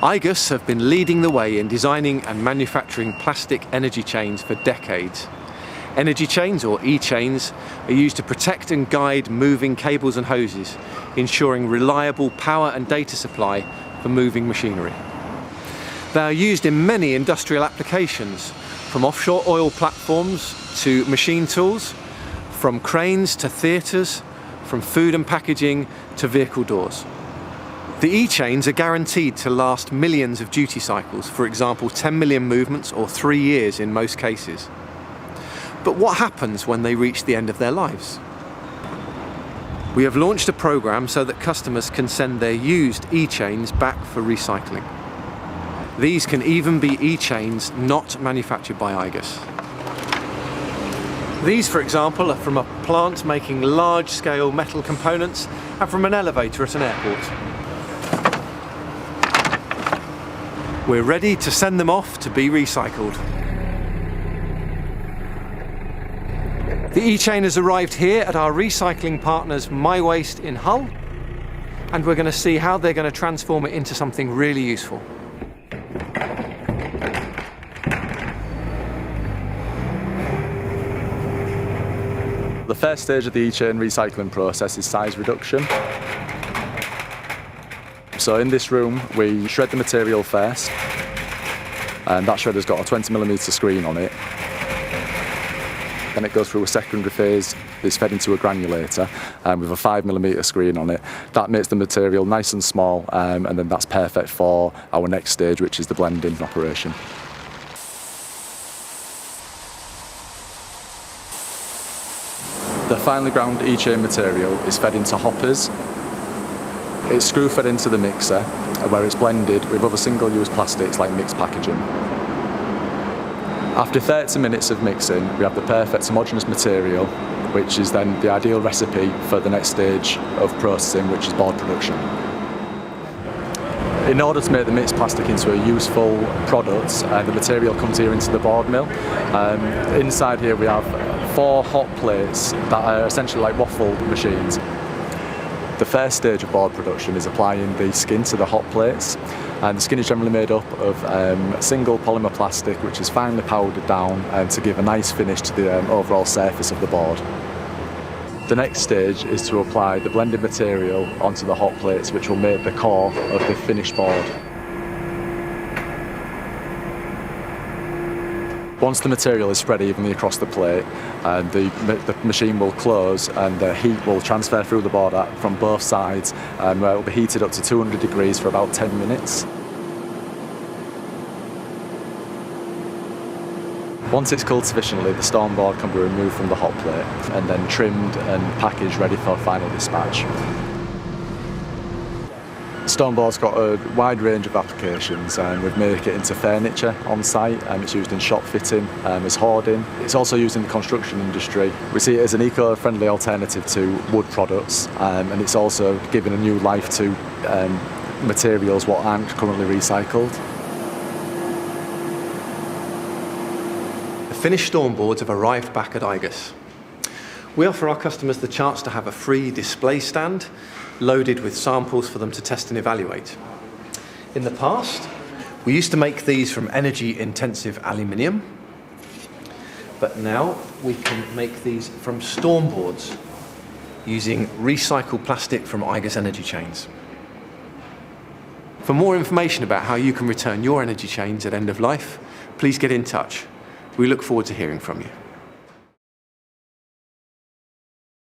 igus have been leading the way in designing and manufacturing plastic energy chains for decades. Energy chains, or e-chains, are used to protect and guide moving cables and hoses, ensuring reliable power and data supply for moving machinery. They are used in many industrial applications, from offshore oil platforms to machine tools, from cranes to theatres, from food and packaging to vehicle doors. The e-chains are guaranteed to last millions of duty cycles, for example 10 million movements or 3 years in most cases. But what happens when they reach the end of their lives? We have launched a program so that customers can send their used e-chains back for recycling. These can even be e-chains not manufactured by igus. These, for example, are from a plant making large-scale metal components and from an elevator at an airport. We're ready to send them off to be recycled. The e-chain has arrived here at our recycling partners MyWaste in Hull, and we're going to see how they're going to transform it into something really useful. The first stage of the e-chain recycling process is size reduction. So in this room we shred the material first, and that shredder's got a 20mm screen on it. Then it goes through a secondary phase, it's fed into a granulator with a 5mm screen on it. That makes the material nice and small, and then that's perfect for our next stage, which is the blending operation. The finely ground e-chain material is fed into hoppers. It's screw fed into the mixer, where it's blended with other single-use plastics like mixed packaging. After 30 minutes of mixing, we have the perfect homogeneous material, which is then the ideal recipe for the next stage of processing, which is board production. In order to make the mixed plastic into a useful product, the material comes here into the board mill. Inside here we have 4 hot plates that are essentially like waffle machines. The first stage of board production is applying the skin to the hot plates, and the skin is generally made up of single polymer plastic which is finely powdered down to give a nice finish to the overall surface of the board. The next stage is to apply the blended material onto the hot plates, which will make the core of the finished board. Once the material is spread evenly across the plate, the machine will close and the heat will transfer through the board from both sides, where it will be heated up to 200 degrees for about 10 minutes. Once it's cooled sufficiently, the stone board can be removed from the hot plate and then trimmed and packaged ready for final dispatch. Stone board's got a wide range of applications, and we make it into furniture on site, and it's used in shop fitting, as hoarding. It's also used in the construction industry. We see it as an eco-friendly alternative to wood products, and it's also given a new life to materials what aren't currently recycled. The finished stone boards have arrived back at igus. We offer our customers the chance to have a free display stand loaded with samples for them to test and evaluate. In the past, we used to make these from energy-intensive aluminium, but now we can make these from stone boards using recycled plastic from igus energy chains. For more information about how you can return your energy chains at end of life, please get in touch. We look forward to hearing from you.